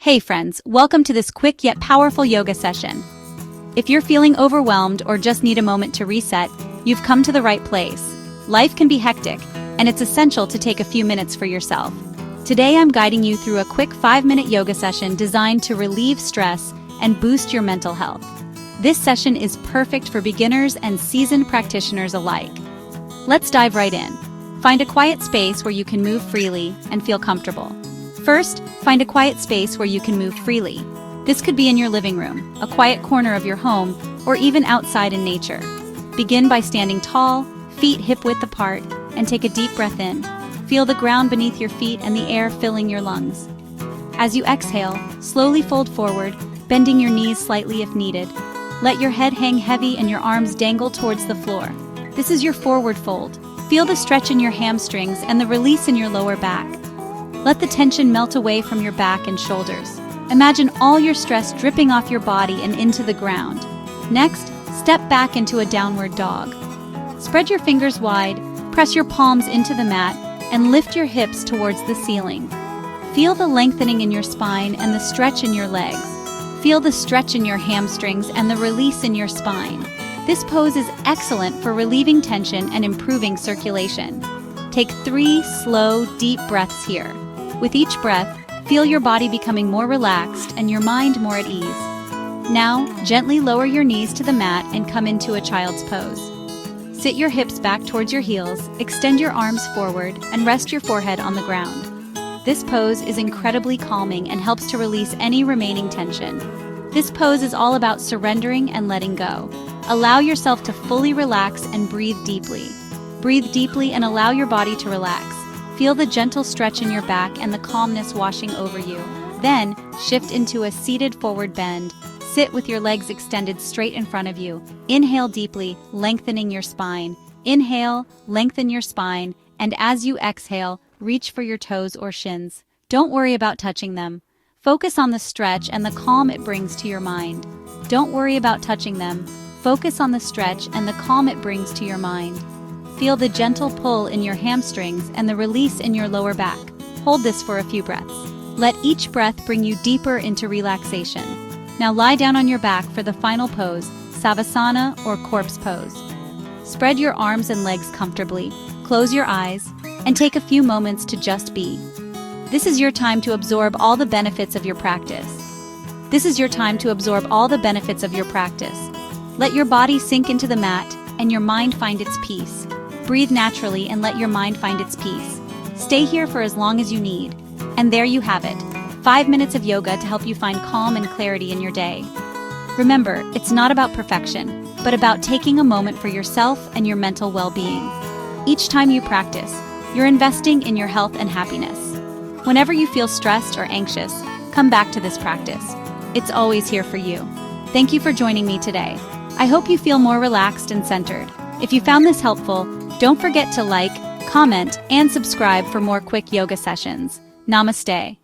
Hey friends, welcome to this quick yet powerful yoga session. If you're feeling overwhelmed or just need a moment to reset, you've come to the right place. Life can be hectic, and it's essential to take a few minutes for yourself. Today I'm guiding you through a quick 5-minute yoga session designed to relieve stress and boost your mental health. This session is perfect for beginners and seasoned practitioners alike. Let's dive right in. Find a quiet space where you can move freely and feel comfortable. First, find a quiet space where you can move freely. This could be in your living room, a quiet corner of your home, or even outside in nature. Begin by standing tall, feet hip-width apart, and take a deep breath in. Feel the ground beneath your feet and the air filling your lungs. As you exhale, slowly fold forward, bending your knees slightly if needed. Let your head hang heavy and your arms dangle towards the floor. This is your forward fold. Feel the stretch in your hamstrings and the release in your lower back. Let the tension melt away from your back and shoulders. Imagine all your stress dripping off your body and into the ground. Next, step back into a downward dog. Spread your fingers wide, press your palms into the mat, and lift your hips towards the ceiling. Feel the lengthening in your spine and the stretch in your legs. Feel the stretch in your hamstrings and the release in your spine. This pose is excellent for relieving tension and improving circulation. Take 3 slow, deep breaths here. With each breath, feel your body becoming more relaxed and your mind more at ease. Now, gently lower your knees to the mat and come into a child's pose. Sit your hips back towards your heels, extend your arms forward, and rest your forehead on the ground. This pose is incredibly calming and helps to release any remaining tension. This pose is all about surrendering and letting go. Allow yourself to fully relax and breathe deeply. Breathe deeply and allow your body to relax. Feel the gentle stretch in your back and the calmness washing over you. Then, shift into a seated forward bend. Sit with your legs extended straight in front of you. Inhale deeply, lengthening your spine. Inhale, lengthen your spine, and as you exhale, reach for your toes or shins. Don't worry about touching them. Focus on the stretch and the calm it brings to your mind. Don't worry about touching them. Focus on the stretch and the calm it brings to your mind. Feel the gentle pull in your hamstrings and the release in your lower back. Hold this for a few breaths. Let each breath bring you deeper into relaxation. Now lie down on your back for the final pose, Savasana or corpse pose. Spread your arms and legs comfortably, close your eyes, and take a few moments to just be. This is your time to absorb all the benefits of your practice. Let your body sink into the mat and your mind find its peace. Breathe naturally and let your mind find its peace. Stay here for as long as you need. And there you have it, 5 minutes of yoga to help you find calm and clarity in your day. Remember, it's not about perfection, but about taking a moment for yourself and your mental well-being. Each time you practice, you're investing in your health and happiness. Whenever you feel stressed or anxious, come back to this practice. It's always here for you. Thank you for joining me today. I hope you feel more relaxed and centered. If you found this helpful, don't forget to like, comment, and subscribe for more quick yoga sessions. Namaste.